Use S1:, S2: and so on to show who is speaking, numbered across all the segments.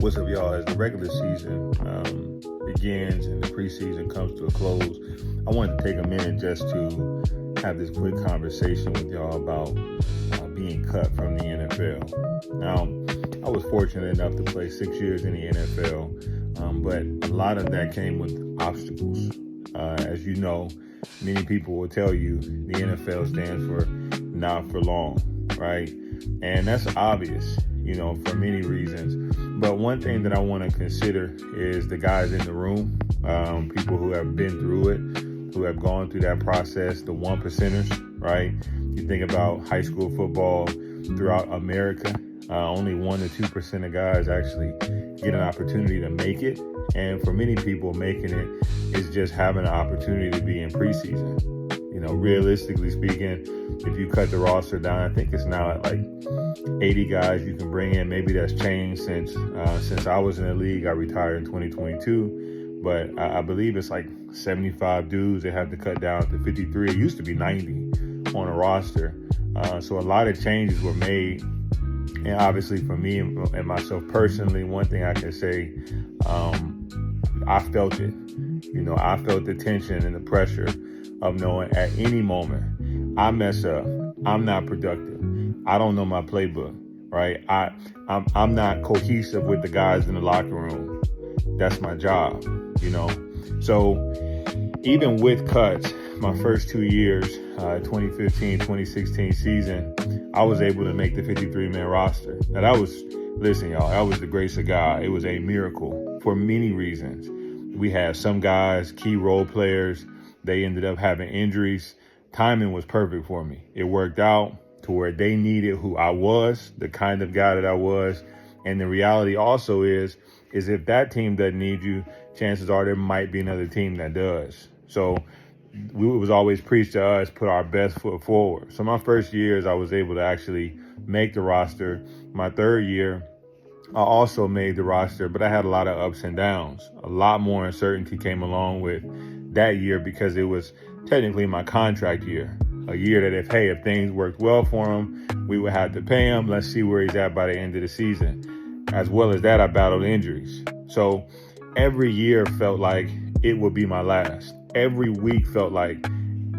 S1: What's up, y'all? As the regular season begins and the preseason comes to a close, I wanted to take a minute just to have this quick conversation with y'all about being cut from the NFL. Now, I was fortunate enough to play 6 years in the NFL, but a lot of that came with obstacles. As you know, many people will tell you the NFL stands for not for long, right? And that's obvious, for many reasons. But one thing that I want to consider is the guys in the room, people who have been through it, who have gone through that process, the one percenters, right? You think about high school football throughout America, only 1 to 2% of guys actually get an opportunity to make it. And for many people, making it is just having an opportunity to be in preseason. Realistically speaking, if you cut the roster down, I think it's now at like 80 guys you can bring in. Maybe that's changed since I was in the league. I retired in 2022, but I believe it's like 75 dudes. They have to cut down to 53. It used to be 90 on a roster. So a lot of changes were made. And obviously for me and myself personally, one thing I can say, I felt it. I felt the tension and the pressure of knowing at any moment I mess up, I'm not productive. I don't know my playbook, right? I'm not cohesive with the guys in the locker room. That's my job, So even with cuts, my first 2 years, 2015, 2016 season, I was able to make the 53-man roster. Now that was the grace of God. It was a miracle for many reasons. We had some guys, key role players, they ended up having injuries. Timing was perfect for me. It worked out to where they needed who I was, the kind of guy that I was. And the reality also is if that team doesn't need you, chances are there might be another team that does. So it was always preached to us, put our best foot forward. So my first years, I was able to actually make the roster. My third year, I also made the roster, but I had a lot of ups and downs. A lot more uncertainty came along with that year because it was technically my contract year. A year that if things worked well for him, we would have to pay him. Let's see where he's at by the end of the season. As well as that, I battled injuries. So every year felt like it would be my last. Every week felt like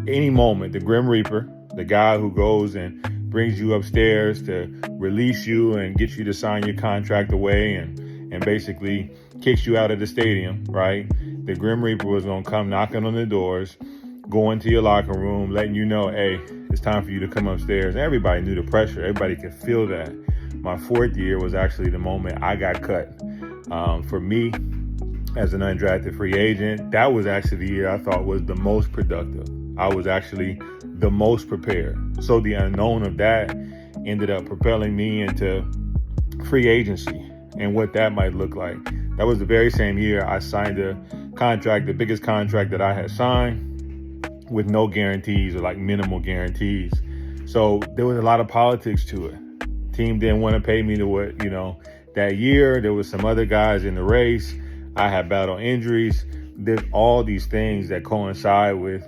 S1: any moment, the Grim Reaper, the guy who goes and brings you upstairs to release you and get you to sign your contract away and basically kicks you out of the stadium, right? The Grim Reaper was going to come knocking on the doors, go into your locker room, letting you know, hey, it's time for you to come upstairs. And everybody knew the pressure. Everybody could feel that. My fourth year was actually the moment I got cut. For me, as an undrafted free agent, that was actually the year I thought was the most productive. I was actually the most prepared. So the unknown of that ended up propelling me into free agency and what that might look like. That was the very same year I signed a contract, the biggest contract that I had signed, with no guarantees or like minimal guarantees. So there was a lot of politics to it. Team didn't want to pay me to what, that year. There was some other guys in the race. I had battled injuries. There's all these things that coincide with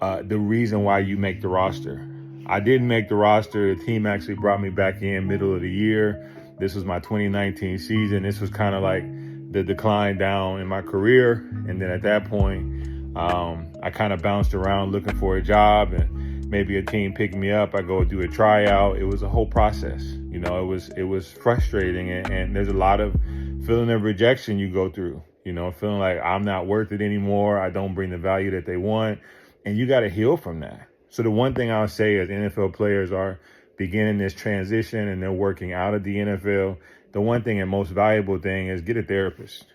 S1: the reason why you make the roster. I didn't make the roster. The team actually brought me back in middle of the year. This was my 2019 season. This was kind of like the decline down in my career. And then at that point, I kind of bounced around looking for a job, and maybe a team picked me up. I go do a tryout. It was a whole process. It was frustrating, and there's a lot of feeling of rejection you go through, feeling like I'm not worth it anymore. I don't bring the value that they want, and you got to heal from that. So the one thing I'll say is NFL players are beginning this transition and they're working out of the NFL. The one thing and most valuable thing is get a therapist.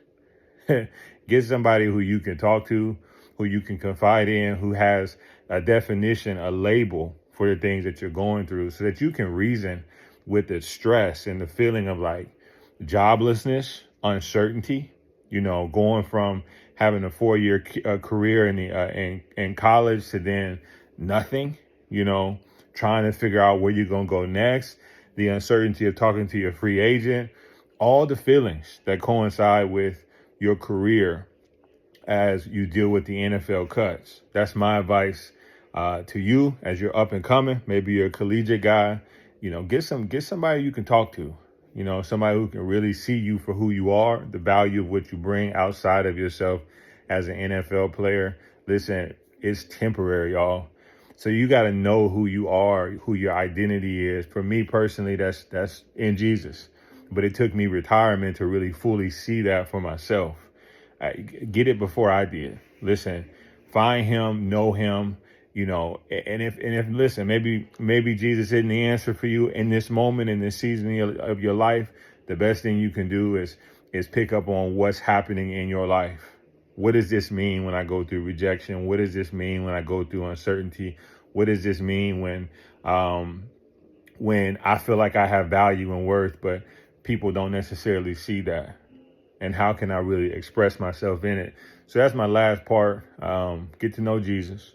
S1: Get somebody who you can talk to, who you can confide in, who has a definition, a label for the things that you're going through, so that you can reason with the stress and the feeling of like joblessness, uncertainty, going from having a 4-year career in college to then nothing, trying to figure out where you're going to go next, the uncertainty of talking to your free agent, all the feelings that coincide with your career as you deal with the NFL cuts. That's my advice to you as you're up and coming. Maybe you're a collegiate guy. Get somebody you can talk to. somebody who can really see you for who you are, the value of what you bring outside of yourself as an NFL player. Listen, it's temporary, y'all. So you got to know who you are, who your identity is. For me personally, that's in Jesus. But it took me retirement to really fully see that for myself. Get it before I did. Listen, find him, know him, and if listen, maybe Jesus isn't the answer for you in this moment, in this season of your life. The best thing you can do is pick up on what's happening in your life. What does this mean when I go through rejection? What does this mean when I go through uncertainty? What does this mean when I feel like I have value and worth, but people don't necessarily see that? And how can I really express myself in it? So that's my last part. Get to know Jesus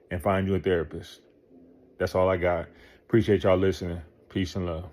S1: and find you a therapist. That's all I got. Appreciate y'all listening. Peace and love.